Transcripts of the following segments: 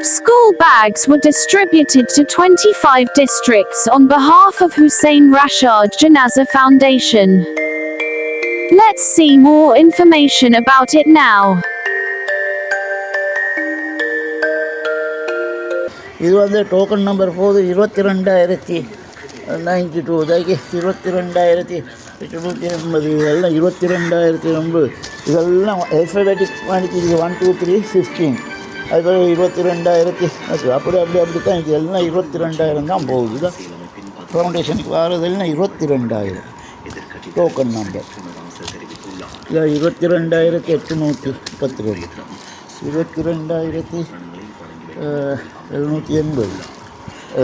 School bags were distributed to 25 districts on behalf of Hussein Rashad Janaza Foundation. Let's see more information about it now. இது வந்து token number போது 22,092 இதாக்கி 22,880 இதெல்லாம் 22,080 இதெல்லாம் alphabetic quantity 1 2 3 15 அதுக்கப்புறம் 22,000 அப்படி தான் இது எல்லாம் 22,000 தான் போகுது இதான் ஃபவுண்டேஷனுக்கு வரதெல்லாம் 22,000 டோக்கன் நம்பர் இல்லை 22,832 22,780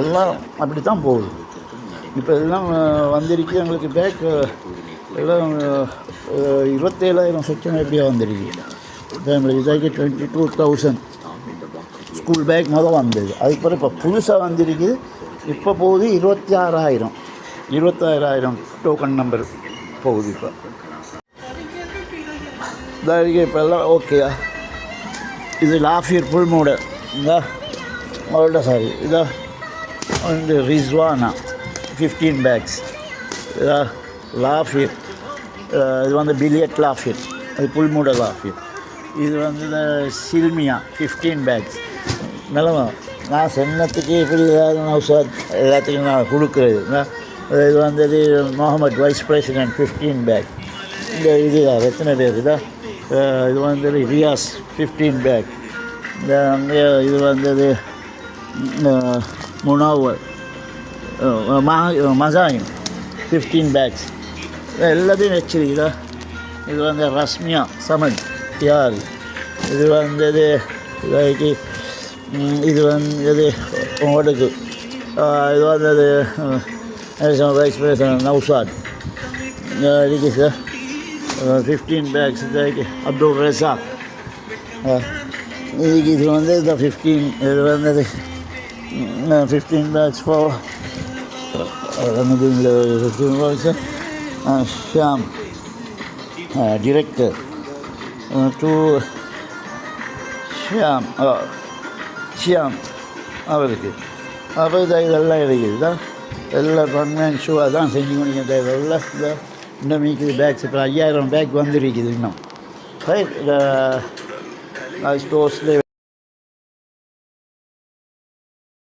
எல்லாம் அப்படி தான் போகுது. இப்போ எல்லாம் வந்திருக்கு எங்களுக்கு பேக் எல்லாம் 27,000 செக்ஷன் எப்படியா வந்திருக்கு. இப்போ எங்களுக்கு இதாக்கி 22,000 ஸ்கூல் பேக் முதல் வந்தது. அதுக்கப்புறம் இப்போ புதுசாக வந்திருக்கு. இப்போ போகுது 26,000 டோக்கன் நம்பர் போகுது. இப்போ இதாக இப்போ எல்லாம் ஓகேயா. இது லாஃபியர் ஃபுல் மூடல் இந்தா அவள்கிட்ட சாரி இதா வந்து ரிஸ்வானா 15 பேக்ஸ் இதா லாஃபியர் இது வந்து பிலியட் லாஃபியர் அது புல் மூடல் லாஃபியர். இது வந்து இந்த சில்மியா 15 பேக்ஸ் நிலமா நான் சென்னத்துக்கு இப்படி ஏதாவது நௌசாத் எல்லாத்துக்கும் நான் கொடுக்குறது. இது வந்து முகமது வைஸ் பிரசிடென்ட் 15 பேக். இந்த இது எத்தனை பேர் இதா இது வந்து ரியாஸ் 15 பேக். இந்த அங்கே இது வந்தது முனாவர் மசாயும் 15 பேக்ஸ் எல்லாத்தையும் வச்சிருக்குதா. இது வந்து ரஸ்மியா சமன் யார் இது வந்தது இதாக்கி இது வந்தது உங்களுக்கு இது வந்தது வைஸ் பிரசிடென்ட் நௌசாத் இருக்கு சார் 15 பேக்ஸ் இதாக்கி அப்துல் ரசாக் இது வந்து இந்த 15 இது வந்தது 15 packs for 15 packs Shyam director to Shyam அவருக்கு அப்போ இதெல்லாம் இருக்குது தான் எல்லாம் பர்மனன்ட் ஷூவாக தான் செஞ்சு முடியும். இதெல்லாம் இன்னும் மீக்குது பேக்ஸ் இப்போ 5,000 பேக் வந்துருக்குது இன்னும் ரைட் ஸ்டோர்ஸில்